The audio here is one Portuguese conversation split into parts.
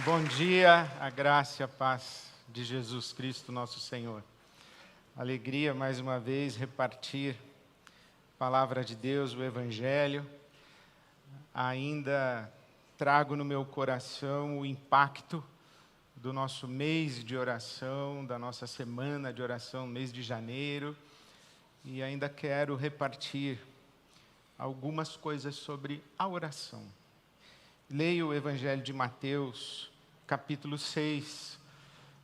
Bom dia, a graça e a paz de Jesus Cristo, nosso Senhor. Alegria, mais uma vez, repartir a palavra de Deus, o Evangelho. Ainda trago no meu coração o impacto do nosso mês de oração, da nossa semana de oração, mês de janeiro. E ainda quero repartir algumas coisas sobre a oração. Leio o Evangelho de Mateus, capítulo 6,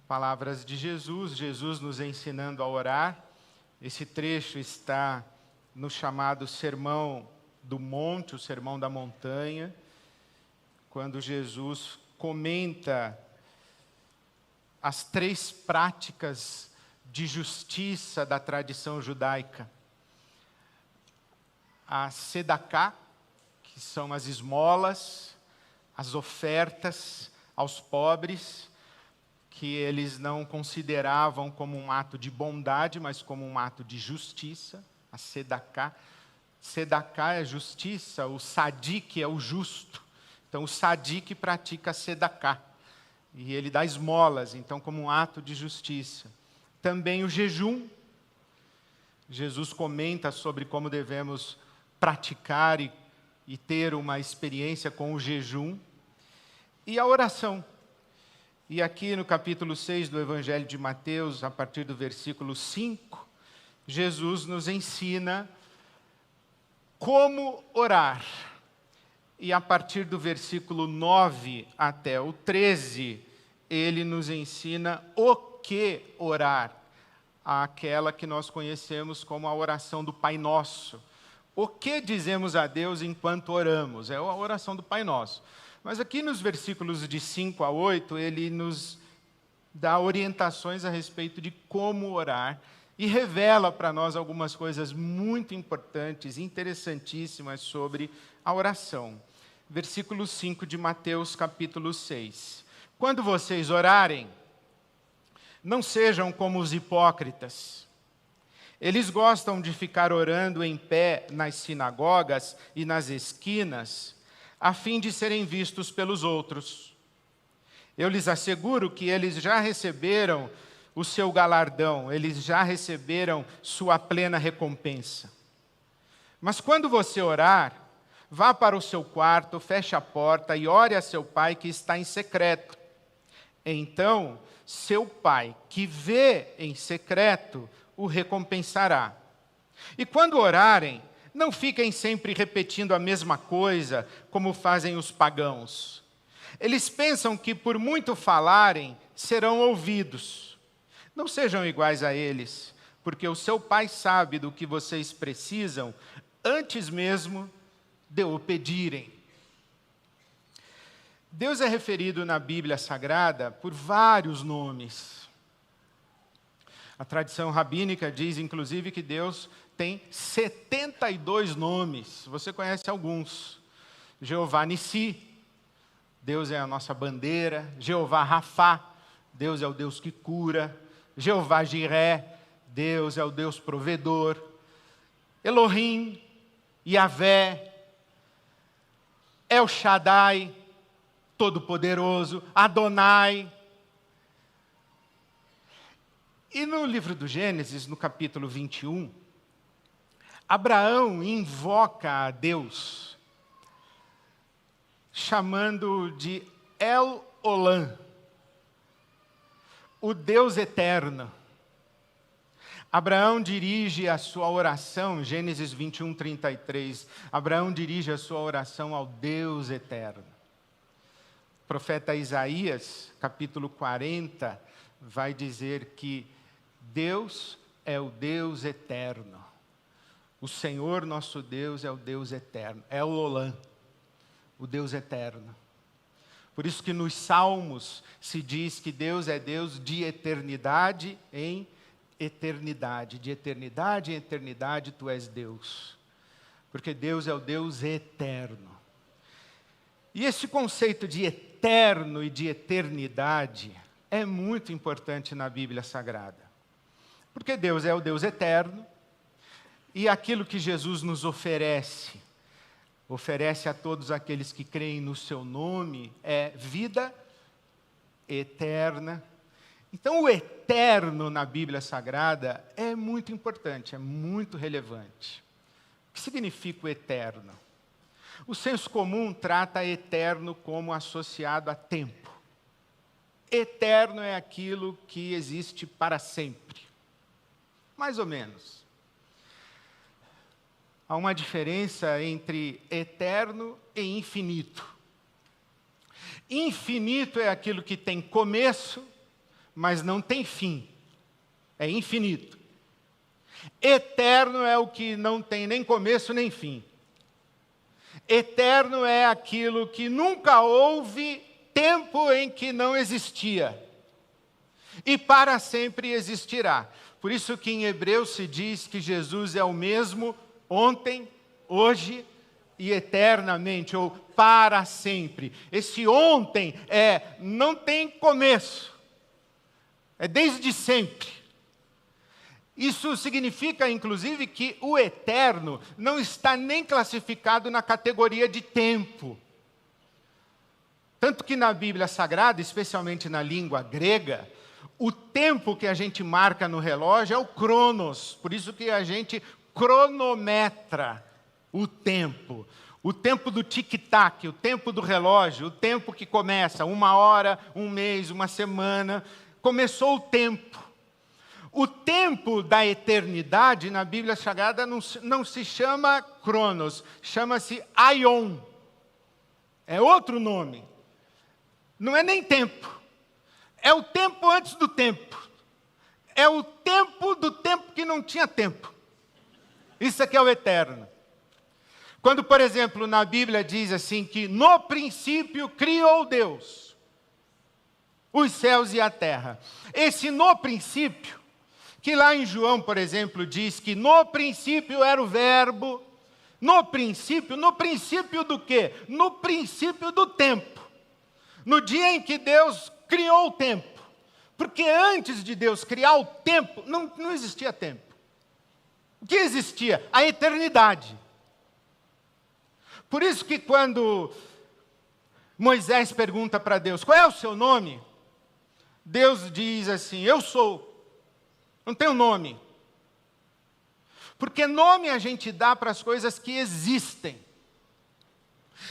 palavras de Jesus, Jesus nos ensinando a orar. Esse trecho está no chamado Sermão do Monte, o Sermão da Montanha, quando Jesus comenta as 3 práticas de justiça da tradição judaica. A Sedaká, que são as esmolas, as ofertas aos pobres, que eles não consideravam como um ato de bondade, mas como um ato de justiça, a Sedaká. Sedaká é justiça, o sadik é o justo. Então, o sadik pratica a Sedaká, e ele dá esmolas, então, como um ato de justiça. Também o jejum. Jesus comenta sobre como devemos praticar e ter uma experiência com o jejum. E a oração. E aqui no capítulo 6 do Evangelho de Mateus, a partir do versículo 5, Jesus nos ensina como orar. E a partir do versículo 9 até o 13, ele nos ensina o que orar. Aquela que nós conhecemos como a oração do Pai Nosso. O que dizemos a Deus enquanto oramos? É a oração do Pai Nosso. Mas aqui nos versículos de 5 a 8, ele nos dá orientações a respeito de como orar e revela para nós algumas coisas muito importantes, interessantíssimas sobre a oração. Versículo 5 de Mateus, capítulo 6. Quando vocês orarem, não sejam como os hipócritas. Eles gostam de ficar orando em pé nas sinagogas e nas esquinas, a fim de serem vistos pelos outros. Eu lhes asseguro que eles já receberam o seu galardão, eles já receberam sua plena recompensa. Mas quando você orar, vá para o seu quarto, feche a porta e ore a seu pai que está em secreto. Então, seu pai, que vê em secreto, o recompensará. E quando orarem, não fiquem sempre repetindo a mesma coisa, como fazem os pagãos. Eles pensam que por muito falarem, serão ouvidos. Não sejam iguais a eles, porque o seu Pai sabe do que vocês precisam, antes mesmo de o pedirem. Deus é referido na Bíblia Sagrada por vários nomes. A tradição rabínica diz, inclusive, que Deus tem 72 nomes. Você conhece alguns. Jeová Nissi, Deus é a nossa bandeira. Jeová Rafá, Deus é o Deus que cura. Jeová Jiré, Deus é o Deus provedor. Elohim, Yavé, El Shaddai, Todo-Poderoso, Adonai. E no livro do Gênesis, no capítulo 21, Abraão invoca a Deus, chamando de El Olam, o Deus eterno. Abraão dirige a sua oração, Gênesis 21, 33, Abraão dirige a sua oração ao Deus eterno. O profeta Isaías, capítulo 40, vai dizer que Deus é o Deus eterno. O Senhor nosso Deus é o Deus eterno. É o Olam, o Deus eterno. Por isso que nos Salmos se diz que Deus é Deus de eternidade em eternidade. De eternidade em eternidade tu és Deus. Porque Deus é o Deus eterno. E esse conceito de eterno e de eternidade é muito importante na Bíblia Sagrada. Porque Deus é o Deus eterno, e aquilo que Jesus nos oferece a todos aqueles que creem no seu nome, é vida eterna. Então, o eterno na Bíblia Sagrada é muito importante, é muito relevante. O que significa o eterno? O senso comum trata eterno como associado a tempo. Eterno é aquilo que existe para sempre. Mais ou menos. Há uma diferença entre eterno e infinito. Infinito é aquilo que tem começo, mas não tem fim. É infinito. Eterno é o que não tem nem começo nem fim. Eterno é aquilo que nunca houve tempo em que não existia. E para sempre existirá. Por isso que em Hebreus se diz que Jesus é o mesmo ontem, hoje e eternamente, ou para sempre. Esse ontem não tem começo. É desde sempre. Isso significa, inclusive, que o eterno não está nem classificado na categoria de tempo. Tanto que na Bíblia Sagrada, especialmente na língua grega, o tempo que a gente marca no relógio é o cronos. Por isso que a gente cronometra o tempo. O tempo do tic-tac, o tempo do relógio, o tempo que começa, 1 hora, 1 mês, 1 semana. Começou o tempo. O tempo da eternidade na Bíblia Sagrada não se chama Cronos, chama-se Aion. É outro nome. Não é nem tempo. É o tempo antes do tempo. É o tempo do tempo que não tinha tempo. Isso aqui é o eterno. Quando, por exemplo, na Bíblia diz assim que no princípio criou Deus os céus e a terra. Esse no princípio, que lá em João, por exemplo, diz que no princípio era o verbo. No princípio do quê? No princípio do tempo. No dia em que Deus criou o tempo. Porque antes de Deus criar o tempo, não existia tempo. O que existia? A eternidade. Por isso que quando Moisés pergunta para Deus, qual é o seu nome? Deus diz assim, eu sou. Não tem um nome. Porque nome a gente dá para as coisas que existem.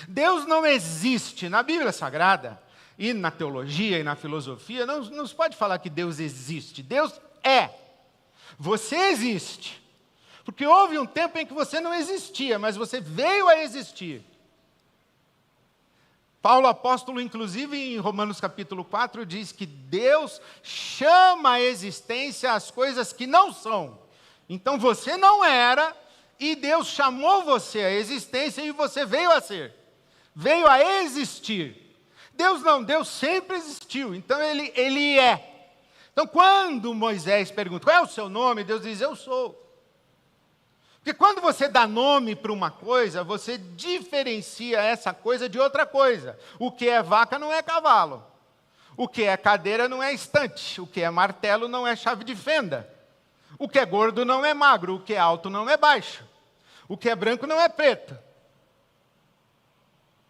Deus não existe. Na Bíblia Sagrada, e na teologia e na filosofia, não se pode falar que Deus existe. Deus é. Você existe. Porque houve um tempo em que você não existia, mas você veio a existir. Paulo apóstolo, inclusive, em Romanos capítulo 4, diz que Deus chama à existência as coisas que não são. Então você não era, e Deus chamou você à existência e você veio a ser. Veio a existir. Deus não, Deus sempre existiu, então Ele é. Então quando Moisés pergunta, qual é o seu nome? Deus diz, eu sou. Porque quando você dá nome para uma coisa, você diferencia essa coisa de outra coisa. O que é vaca não é cavalo. O que é cadeira não é estante. O que é martelo não é chave de fenda. O que é gordo não é magro. O que é alto não é baixo. O que é branco não é preto.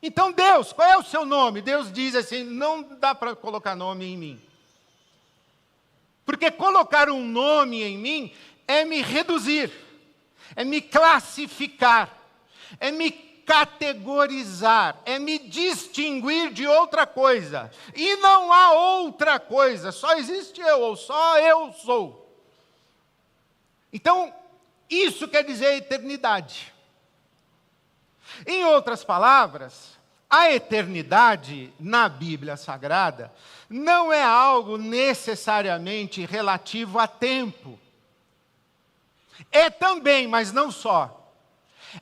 Então Deus, qual é o seu nome? Deus diz assim, não dá para colocar nome em mim. Porque colocar um nome em mim é me reduzir. É me classificar, é me categorizar, é me distinguir de outra coisa. E não há outra coisa, só existe eu, ou só eu sou. Então, isso quer dizer eternidade. Em outras palavras, a eternidade na Bíblia Sagrada não é algo necessariamente relativo a tempo. É também, mas não só.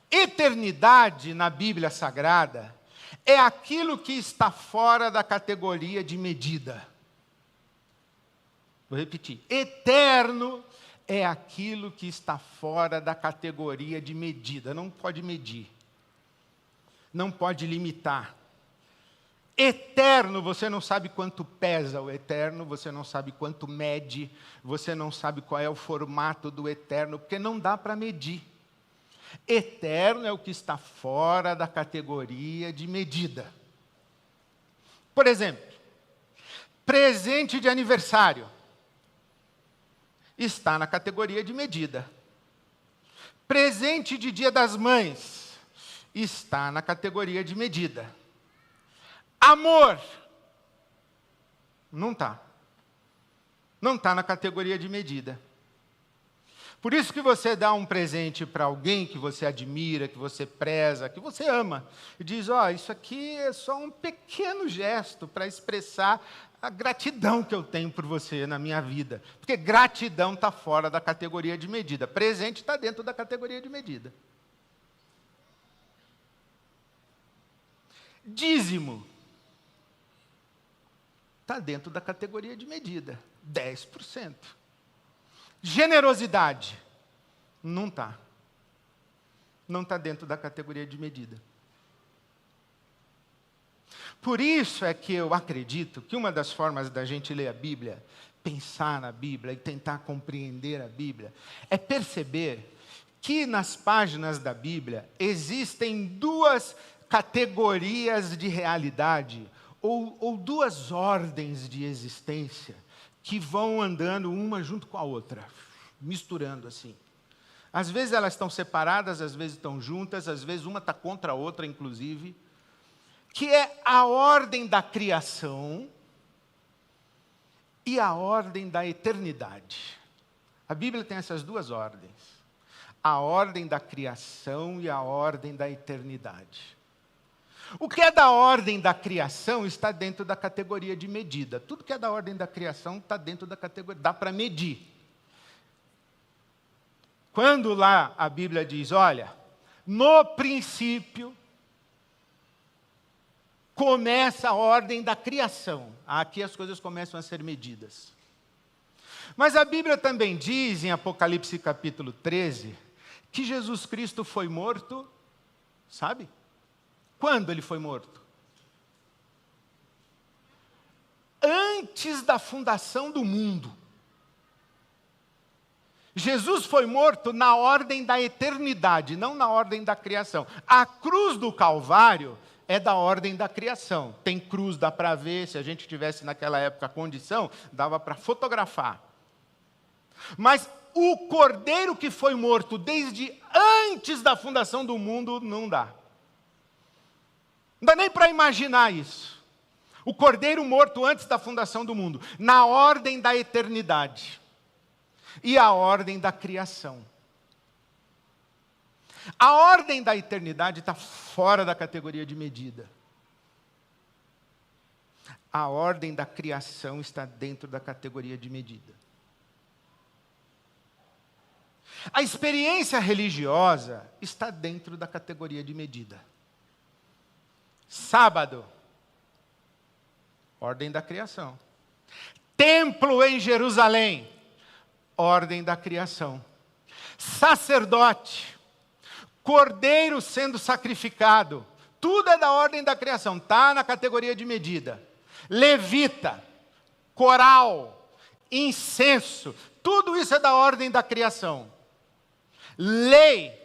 Eternidade na Bíblia Sagrada é aquilo que está fora da categoria de medida. Vou repetir. Eterno é aquilo que está fora da categoria de medida. Não pode medir. Não pode limitar. Eterno, você não sabe quanto pesa o eterno, você não sabe quanto mede, você não sabe qual é o formato do eterno, porque não dá para medir. Eterno é o que está fora da categoria de medida. Por exemplo, Presente de aniversário está na categoria de medida. Presente de Dia das Mães está na categoria de medida. Amor não está. Não está na categoria de medida. Por isso que você dá um presente para alguém que você admira, que você preza, que você ama, e diz, isso aqui é só um pequeno gesto para expressar a gratidão que eu tenho por você na minha vida. Porque gratidão está fora da categoria de medida. Presente está dentro da categoria de medida. Dízimo está dentro da categoria de medida. 10%. Generosidade não está. Não está dentro da categoria de medida. Por isso é que eu acredito que uma das formas da gente ler a Bíblia, pensar na Bíblia e tentar compreender a Bíblia, é perceber que nas páginas da Bíblia existem duas categorias de realidade, ou duas ordens de existência, que vão andando uma junto com a outra, misturando assim. Às vezes elas estão separadas, às vezes estão juntas, às vezes uma está contra a outra, inclusive, que é a ordem da criação e a ordem da eternidade. A Bíblia tem essas duas ordens. A ordem da criação e a ordem da eternidade. O que é da ordem da criação está dentro da categoria de medida. Tudo que é da ordem da criação está dentro da categoria, dá para medir. Quando lá a Bíblia diz, olha, no princípio começa a ordem da criação. Aqui as coisas começam a ser medidas. Mas a Bíblia também diz, em Apocalipse capítulo 13, que Jesus Cristo foi morto, sabe? Quando ele foi morto? Antes da fundação do mundo. Jesus foi morto na ordem da eternidade, não na ordem da criação. A cruz do Calvário é da ordem da criação. Tem cruz, dá para ver, se a gente tivesse naquela época a condição, dava para fotografar. Mas o cordeiro que foi morto desde antes da fundação do mundo, não dá. Não dá nem para imaginar isso. O cordeiro morto antes da fundação do mundo, na ordem da eternidade e a ordem da criação. A ordem da eternidade está fora da categoria de medida. A ordem da criação está dentro da categoria de medida. A experiência religiosa está dentro da categoria de medida. Sábado, ordem da criação. Templo em Jerusalém, ordem da criação. Sacerdote, cordeiro sendo sacrificado, tudo é da ordem da criação, está na categoria de medida. Levita, coral, incenso, tudo isso é da ordem da criação. Lei,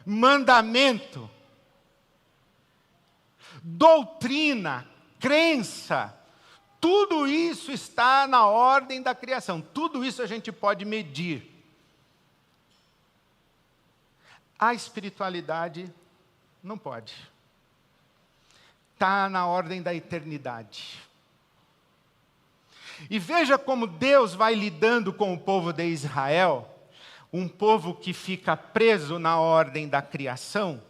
mandamento, doutrina, crença, tudo isso está na ordem da criação. Tudo isso a gente pode medir. A espiritualidade não pode. Está na ordem da eternidade. E veja como Deus vai lidando com o povo de Israel, um povo que fica preso na ordem da criação,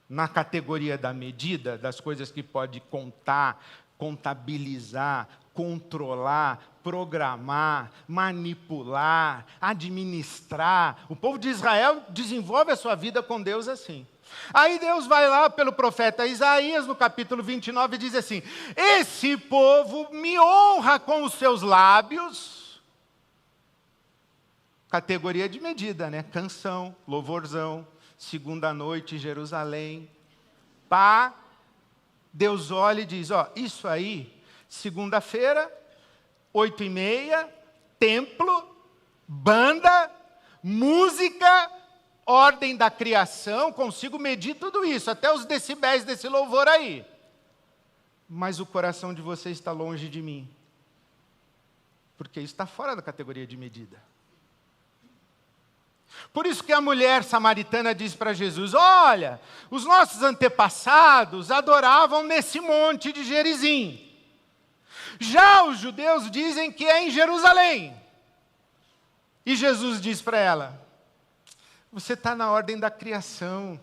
na categoria da medida, das coisas que pode contar, contabilizar, controlar, programar, manipular, administrar. O povo de Israel desenvolve a sua vida com Deus assim. Aí Deus vai lá pelo profeta Isaías, no capítulo 29, e diz assim: esse povo me honra com os seus lábios. Categoria de medida, né? Canção, louvorzão, segunda noite, Jerusalém. Pá, Deus olha e diz, isso aí, segunda-feira, 8h30, templo, banda, música, ordem da criação, consigo medir tudo isso, até os decibéis desse louvor aí. mas o coração de vocês está longe de mim. Porque isso está fora da categoria de medida. Por isso que a mulher samaritana diz para Jesus: olha, os nossos antepassados adoravam nesse monte de Gerizim. Já os judeus dizem que é em Jerusalém. E Jesus diz para ela: você está na ordem da criação.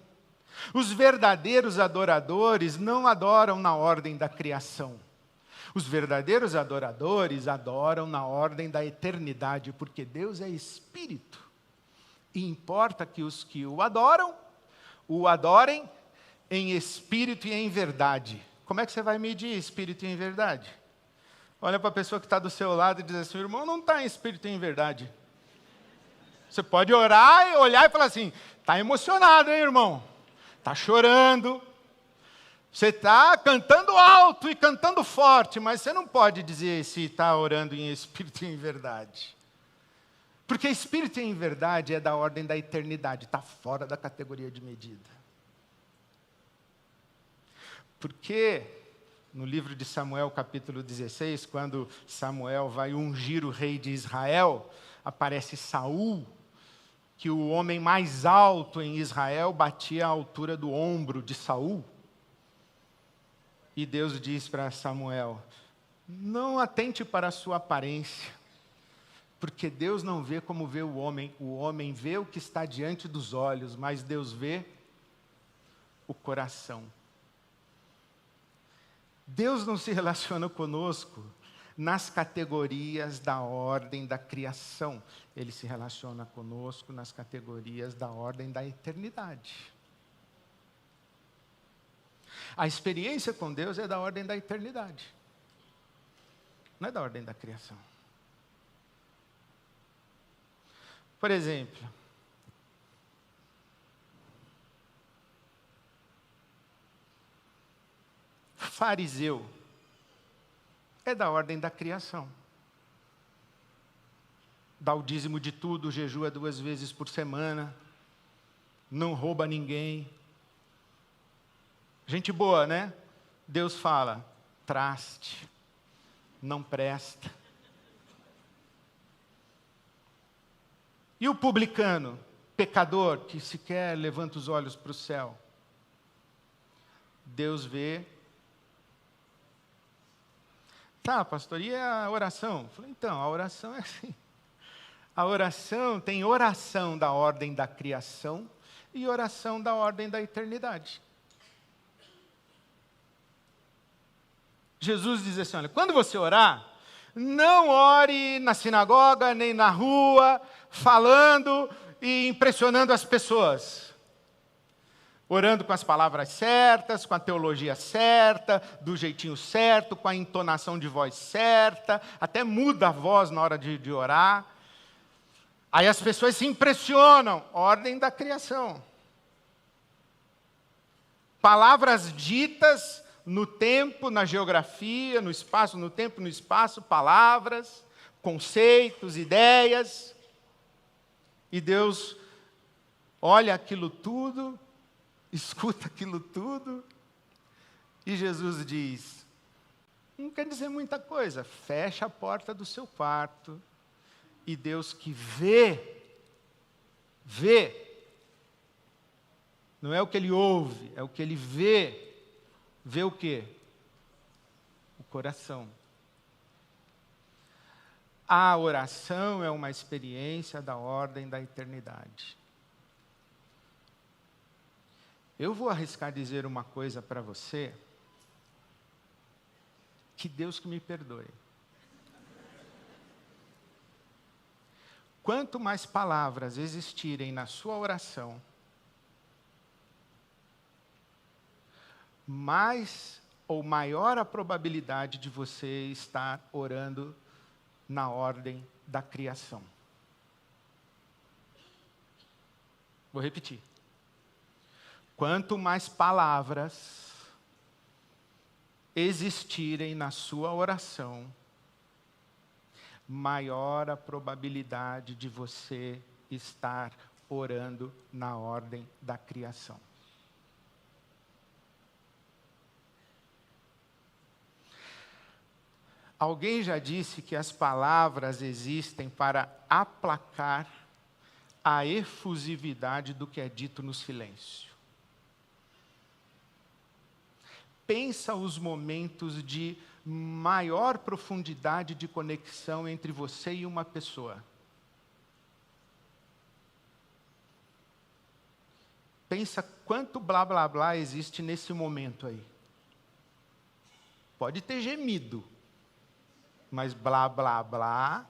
Os verdadeiros adoradores não adoram na ordem da criação. Os verdadeiros adoradores adoram na ordem da eternidade, porque Deus é espírito. E importa que os que o adorem em espírito e em verdade. Como é que você vai medir espírito e em verdade? Olha para a pessoa que está do seu lado e diz assim: o irmão não está em espírito e em verdade. Você pode orar e olhar e falar assim: está emocionado, hein, irmão? Está chorando. Você está cantando alto e cantando forte, mas você não pode dizer se está orando em espírito e em verdade. Porque espírito em verdade é da ordem da eternidade, está fora da categoria de medida. Porque no livro de Samuel, capítulo 16, quando Samuel vai ungir o rei de Israel, aparece Saul, que o homem mais alto em Israel batia à altura do ombro de Saul. E Deus diz para Samuel: não atente para a sua aparência, porque Deus não vê como vê o homem vê o que está diante dos olhos, mas Deus vê o coração. Deus não se relaciona conosco nas categorias da ordem da criação. Ele se relaciona conosco nas categorias da ordem da eternidade. A experiência com Deus é da ordem da eternidade. Não é da ordem da criação. Por exemplo, fariseu é da ordem da criação. Dá o dízimo de tudo, jejua 2 vezes por semana, não rouba ninguém. Gente boa, né? Deus fala: traste, não presta. E o publicano, pecador, que sequer levanta os olhos para o céu? Deus vê. Tá, pastor, e a oração? Eu falei: então, a oração é assim. A oração tem oração da ordem da criação e oração da ordem da eternidade. Jesus diz assim: olha, quando você orar, não ore na sinagoga, nem na rua, falando e impressionando as pessoas. Orando com as palavras certas, com a teologia certa, do jeitinho certo, com a entonação de voz certa, até muda a voz na hora de orar. Aí as pessoas se impressionam, ordem da criação. Palavras ditas no tempo, na geografia, no espaço, no tempo, no espaço, palavras, conceitos, ideias. E Deus olha aquilo tudo, escuta aquilo tudo, e Jesus diz: não quer dizer muita coisa, fecha a porta do seu quarto, e Deus que vê, não é o que ele ouve, é o que ele vê. Vê o quê? O coração. A oração é uma experiência da ordem da eternidade. Eu vou arriscar dizer uma coisa para você, que Deus que me perdoe. Quanto mais palavras existirem na sua oração, mais ou maior a probabilidade de você estar orando na ordem da criação. Vou repetir. Quanto mais palavras existirem na sua oração, maior a probabilidade de você estar orando na ordem da criação. Alguém já disse que as palavras existem para aplacar a efusividade do que é dito no silêncio. Pensa os momentos de maior profundidade de conexão entre você e uma pessoa. Pensa quanto blá blá blá existe nesse momento aí. Pode ter gemido, mas blá blá blá.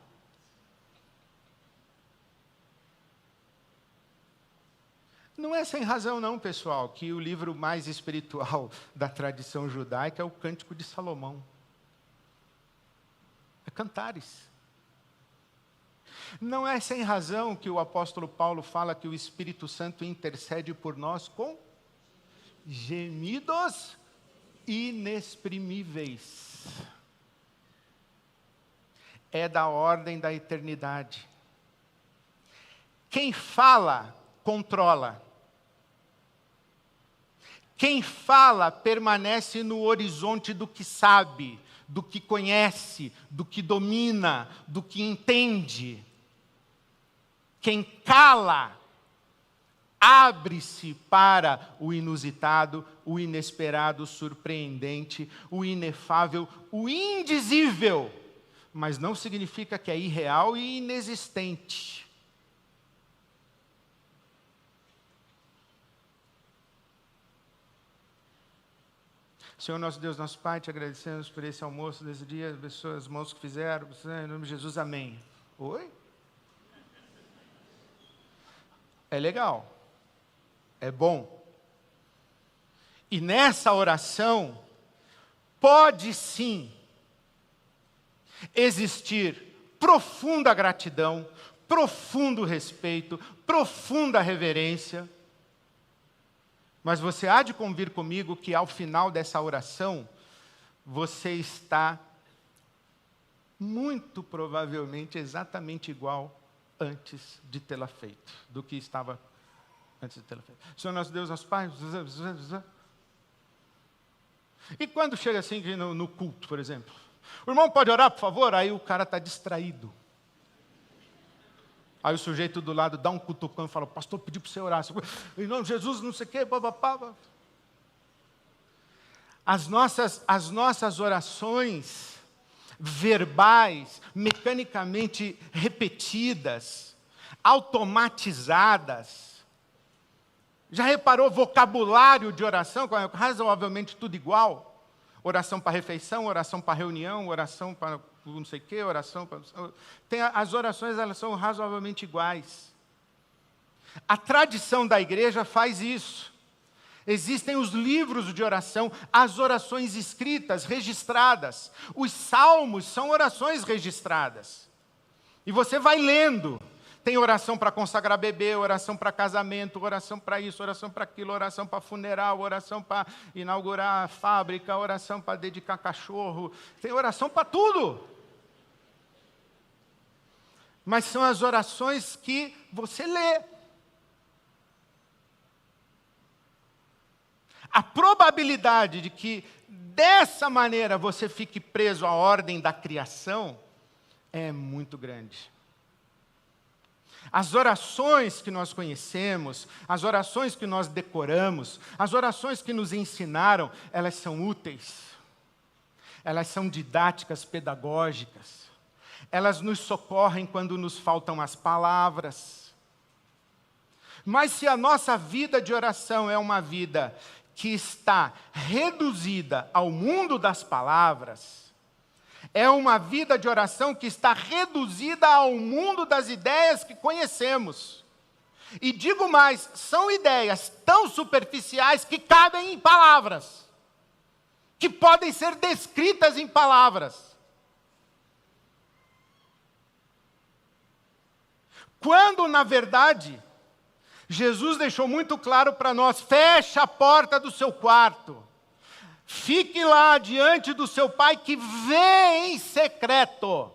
Não é sem razão não, pessoal, que o livro mais espiritual da tradição judaica é o Cântico de Salomão. É Cantares. Não é sem razão que o apóstolo Paulo fala que o Espírito Santo intercede por nós com gemidos inexprimíveis. É da ordem da eternidade. Quem fala, controla. Quem fala permanece no horizonte do que sabe, do que conhece, do que domina, do que entende. Quem cala, abre-se para o inusitado, o inesperado, o surpreendente, o inefável, o indizível. Mas não significa que é irreal e inexistente. Senhor nosso Deus, nosso Pai, te agradecemos por esse almoço desse dia, abençoa as mãos que fizeram, em nome de Jesus, amém. Oi? É legal, é bom. E nessa oração, pode sim existir profunda gratidão, profundo respeito, profunda reverência. Mas você há de convir comigo que ao final dessa oração, você está muito provavelmente exatamente igual antes de tê-la feito, do que estava antes de tê-la feito. Senhor nosso Deus, nosso Pai. E quando chega assim no culto, por exemplo, o irmão pode orar, por favor? Aí o cara está distraído. Aí o sujeito do lado dá um cutucão e fala, pastor, pedi para você orar. Em nome de Jesus, não sei o quê, babapá. As nossas orações verbais, mecanicamente repetidas, automatizadas. Já reparou vocabulário de oração? Razoavelmente tudo igual. Oração para refeição, oração para reunião, oração para não sei o quê, oração para... As orações, elas são razoavelmente iguais. A tradição da igreja faz isso. Existem os livros de oração, as orações escritas, registradas. Os salmos são orações registradas. E você vai lendo. Tem oração para consagrar bebê, oração para casamento, oração para isso, oração para aquilo, oração para funeral, oração para inaugurar fábrica, oração para dedicar cachorro. Tem oração para tudo. Mas são as orações que você lê. A probabilidade de que dessa maneira você fique preso à ordem da criação é muito grande. As orações que nós conhecemos, as orações que nós decoramos, as orações que nos ensinaram, elas são úteis. Elas são didáticas, pedagógicas. Elas nos socorrem quando nos faltam as palavras. Mas se a nossa vida de oração é uma vida que está reduzida ao mundo das palavras, é uma vida de oração que está reduzida ao mundo das ideias que conhecemos. E digo mais, são ideias tão superficiais que cabem em palavras, que podem ser descritas em palavras. Quando, na verdade, Jesus deixou muito claro para nós, feche a porta do seu quarto. Fique lá diante do seu Pai que vê em secreto.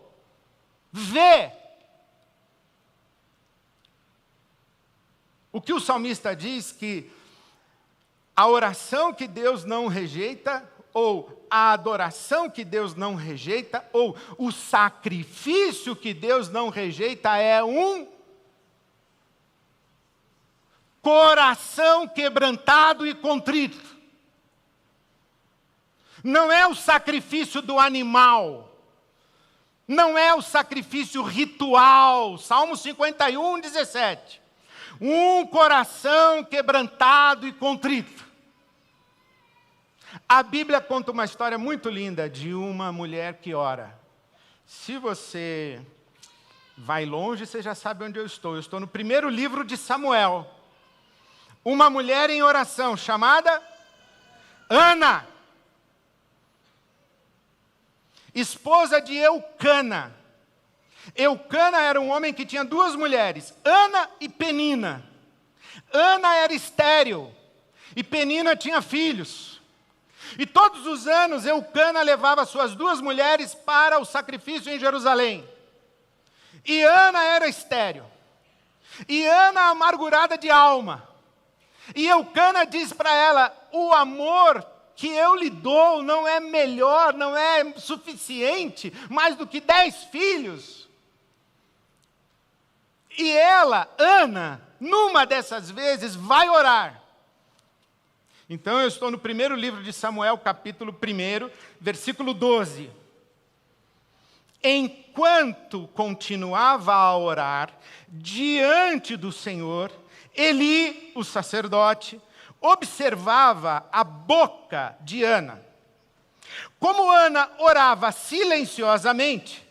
Vê. O que o salmista diz que a oração que Deus não rejeita, ou a adoração que Deus não rejeita, ou o sacrifício que Deus não rejeita, é um coração quebrantado e contrito. Não é o sacrifício do animal, não é o sacrifício ritual. Salmo 51, 17. Um coração quebrantado e contrito. A Bíblia conta uma história muito linda de uma mulher que ora. Se você vai longe, você já sabe onde eu estou. Eu estou no primeiro livro de Samuel. Uma mulher em oração chamada Ana, esposa de Eucana. Eucana era um homem que tinha duas mulheres, Ana e Penina. Ana era estéril e Penina tinha filhos. E todos os anos Eucana levava suas duas mulheres para o sacrifício em Jerusalém. E Ana era estéril. E Ana amargurada de alma. E Eucana diz para ela: o amor que eu lhe dou não é melhor, não é suficiente, mais do que 10 filhos. E ela, Ana, numa dessas vezes, vai orar. Então eu estou no primeiro livro de Samuel, capítulo 1, versículo 12. Enquanto continuava a orar diante do Senhor, Eli, o sacerdote, observava a boca de Ana. Como Ana orava silenciosamente,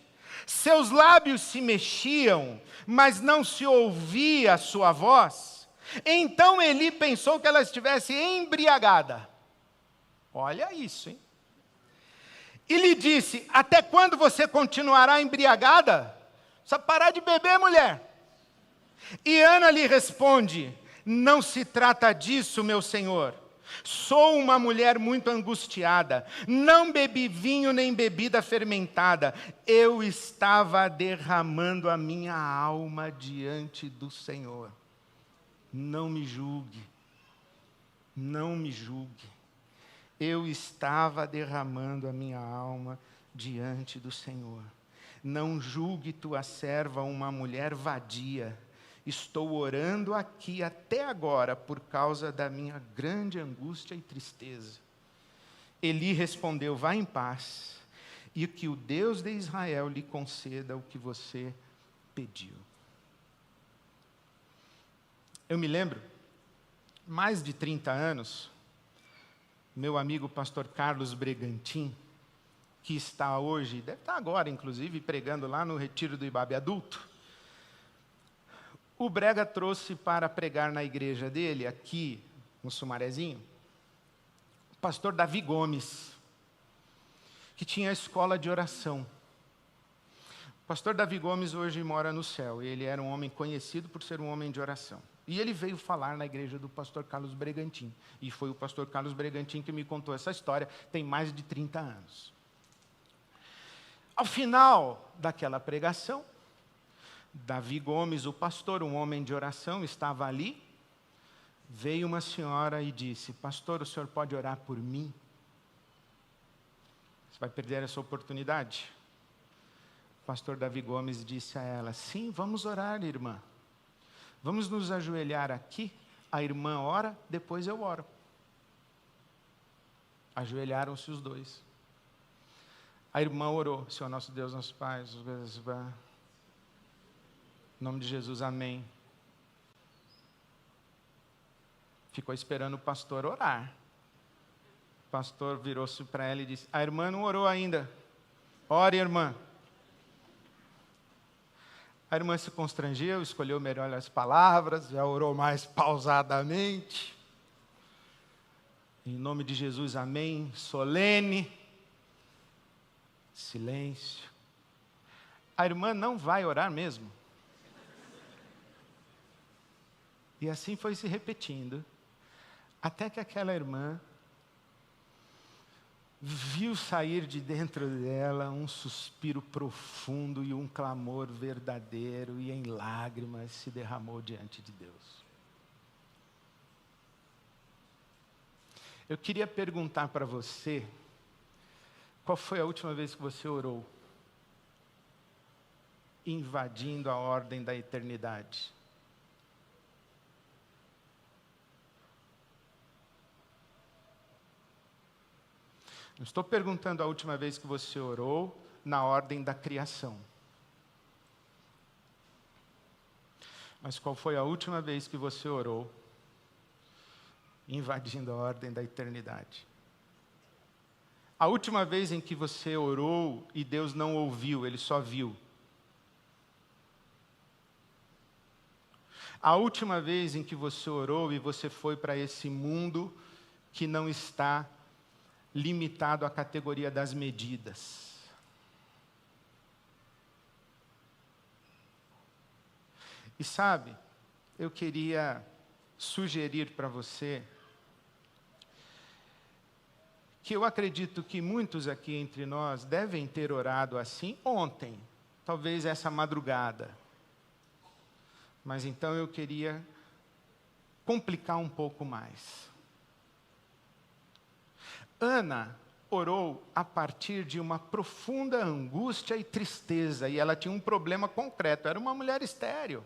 seus lábios se mexiam, mas não se ouvia a sua voz. Então Eli pensou que ela estivesse embriagada. Olha isso, hein? E lhe disse: até quando você continuará embriagada? Precisa parar de beber, mulher. E Ana lhe responde: não se trata disso, meu senhor. Sou uma mulher muito angustiada. Não bebi vinho nem bebida fermentada. Eu estava derramando a minha alma diante do Senhor. Não me julgue. Não me julgue. Eu estava derramando a minha alma diante do Senhor. Não julgue tua serva uma mulher vadia. Estou orando aqui até agora por causa da minha grande angústia e tristeza. Eli respondeu: vá em paz, e que o Deus de Israel lhe conceda o que você pediu. Eu me lembro, mais de 30 anos, meu amigo pastor Carlos Bregantin, que está hoje, deve estar agora inclusive, pregando lá no Retiro do Ibabe Adulto. O Brega trouxe para pregar na igreja dele, aqui no Sumarezinho, o pastor Davi Gomes, que tinha a escola de oração. O pastor Davi Gomes hoje mora no céu. Ele era um homem conhecido por ser um homem de oração. E ele veio falar na igreja do pastor Carlos Bregantin. E foi o pastor Carlos Bregantin que me contou essa história, tem mais de 30 anos. Ao final daquela pregação, Davi Gomes, o pastor, um homem de oração, estava ali. Veio uma senhora e disse: pastor, o senhor pode orar por mim? Você vai perder essa oportunidade. O pastor Davi Gomes disse a ela: sim, vamos orar, irmã. Vamos nos ajoelhar aqui. A irmã ora, depois eu oro. Ajoelharam-se os dois. A irmã orou: Senhor nosso Deus, nosso Pai, em nome de Jesus, amém. Ficou esperando o pastor orar. O pastor virou-se para ela e disse: a irmã não orou ainda. Ore, irmã. A irmã se constrangeu, escolheu melhor as palavras, já orou mais pausadamente. Em nome de Jesus, amém. Solene. Silêncio. A irmã não vai orar mesmo? E assim foi se repetindo, até que aquela irmã viu sair de dentro dela um suspiro profundo e um clamor verdadeiro, e em lágrimas se derramou diante de Deus. Eu queria perguntar para você, Qual foi a última vez que você orou? Invadindo a ordem da eternidade. Não estou perguntando a última vez que você orou na ordem da criação. Mas qual foi a última vez que você orou invadindo a ordem da eternidade? A última vez em que você orou e Deus não ouviu, Ele só viu. A última vez em que você orou e você foi para esse mundo que não está limitado à categoria das medidas. E sabe, eu queria sugerir para você que eu acredito que muitos aqui entre nós devem ter orado assim ontem, talvez essa madrugada. Mas então eu queria complicar um pouco mais. Ana orou a partir de uma profunda angústia e tristeza, e ela tinha um problema concreto, era uma mulher estéril.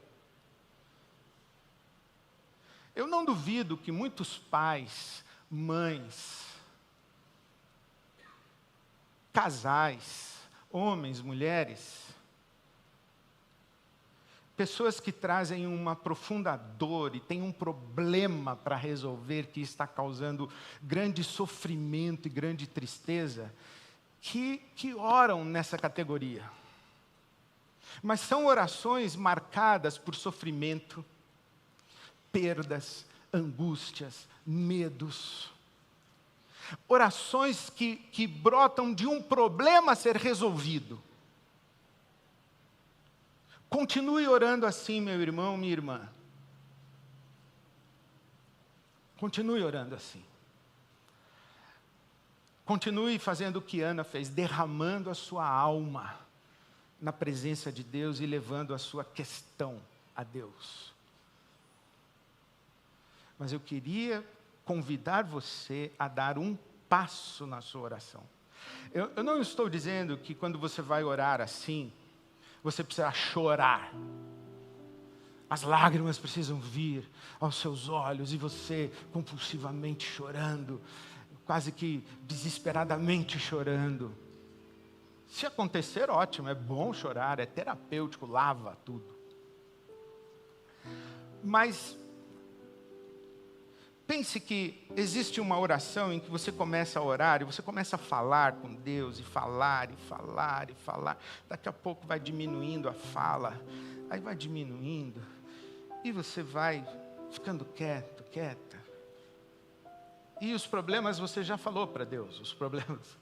Eu não duvido que muitos pais, mães, casais, homens, mulheres, pessoas que trazem uma profunda dor e têm um problema para resolver que está causando grande sofrimento e grande tristeza, que oram nessa categoria. Mas são orações marcadas por sofrimento, perdas, angústias, medos. Orações que brotam de um problema a ser resolvido. Continue orando assim, meu irmão, minha irmã. Continue orando assim. Continue fazendo o que Ana fez, derramando a sua alma na presença de Deus e levando a sua questão a Deus. Mas eu queria convidar você a dar um passo na sua oração. Eu não estou dizendo que quando você vai orar assim, você precisa chorar. As lágrimas precisam vir aos seus olhos e você compulsivamente chorando, quase que desesperadamente chorando. Se acontecer, ótimo, é bom chorar, é terapêutico, lava tudo. Mas pense que existe uma oração em que você começa a orar e você começa a falar com Deus, e falar, e falar, e falar. Daqui a pouco vai diminuindo a fala, aí vai diminuindo, e você vai ficando quieto, quieta. E os problemas você já falou para Deus, os problemas.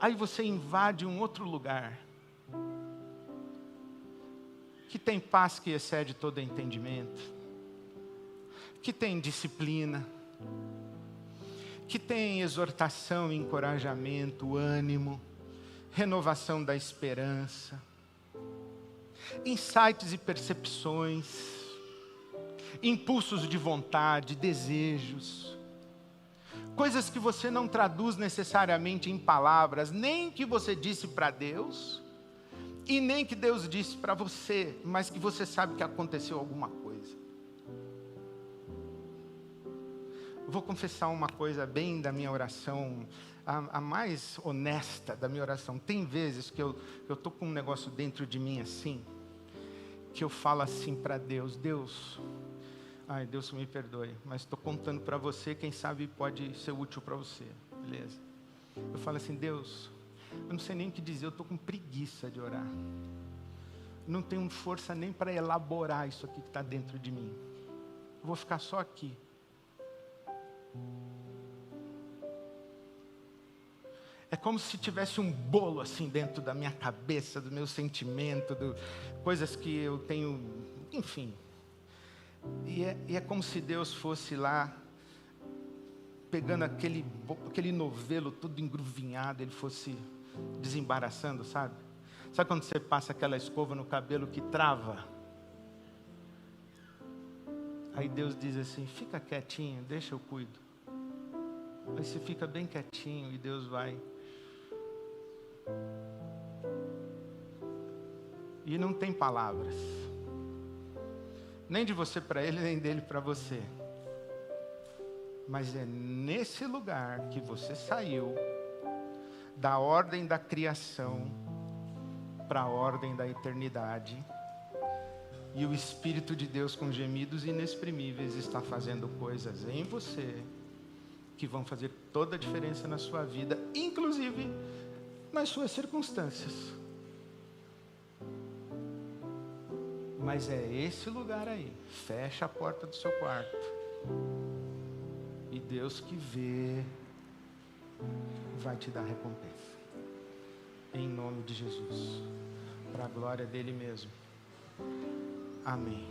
Aí você invade um outro lugar, que tem paz que excede todo entendimento, que tem disciplina, que tem exortação, encorajamento, ânimo, renovação da esperança, insights e percepções, impulsos de vontade, desejos, coisas que você não traduz necessariamente em palavras, nem que você disse para Deus, e nem que Deus disse para você, mas que você sabe que aconteceu alguma coisa. Vou confessar uma coisa bem da minha oração, a mais honesta da minha oração. Tem vezes que eu estou com um negócio dentro de mim assim, que eu falo assim para Deus, Deus me perdoe, mas estou contando para você, quem sabe pode ser útil para você, beleza? Eu falo assim, Deus, eu não sei nem o que dizer, eu estou com preguiça de orar. Não tenho força nem para elaborar isso aqui que está dentro de mim. Eu vou ficar só aqui. É como se tivesse um bolo assim dentro da minha cabeça, do meu sentimento, coisas que eu tenho, enfim. E é como se Deus fosse lá, pegando aquele novelo todo engruvinhado, Ele fosse desembaraçando, sabe? Sabe quando você passa aquela escova no cabelo que trava? Aí Deus diz assim, fica quietinho, deixa eu cuido. Aí você fica bem quietinho e Deus vai. E não tem palavras. Nem de você para ele, nem dele para você. Mas é nesse lugar que você saiu da ordem da criação para a ordem da eternidade. E o Espírito de Deus, com gemidos inexprimíveis, está fazendo coisas em você que vão fazer toda a diferença na sua vida, inclusive nas suas circunstâncias. Mas é esse lugar aí. Fecha a porta do seu quarto. E Deus que vê vai te dar recompensa. Em nome de Jesus. Para a glória dele mesmo. Amém.